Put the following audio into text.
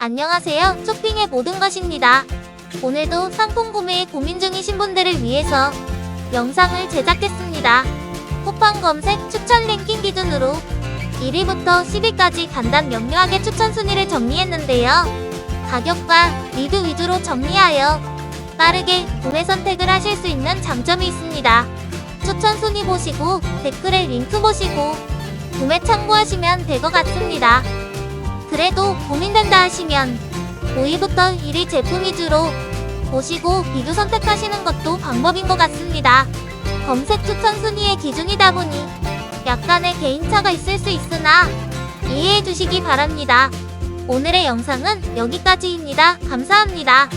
안녕하세요. 쇼핑의 모든 것입니다. 오늘도 상품 구매에 고민 중이신 분들을 위해서 영상을 제작했습니다. 쿠팡 검색 추천 랭킹 기준으로 1위부터 10위까지 간단 명료하게 추천 순위를 정리했는데요. 가격과 리뷰 위주로 정리하여 빠르게 구매 선택을 하실 수 있는 장점이 있습니다. 추천 순위 보시고 댓글에 링크 보시고 구매 참고하시면 될 것 같습니다. 그래도 고민된다 하시면 5위부터 1위 제품 위주로 보시고 비교 선택하시는 것도 방법인 것 같습니다. 검색 추천 순위의 기준이다 보니 약간의 개인차가 있을 수 있으나 이해해 주시기 바랍니다. 오늘의 영상은 여기까지입니다. 감사합니다.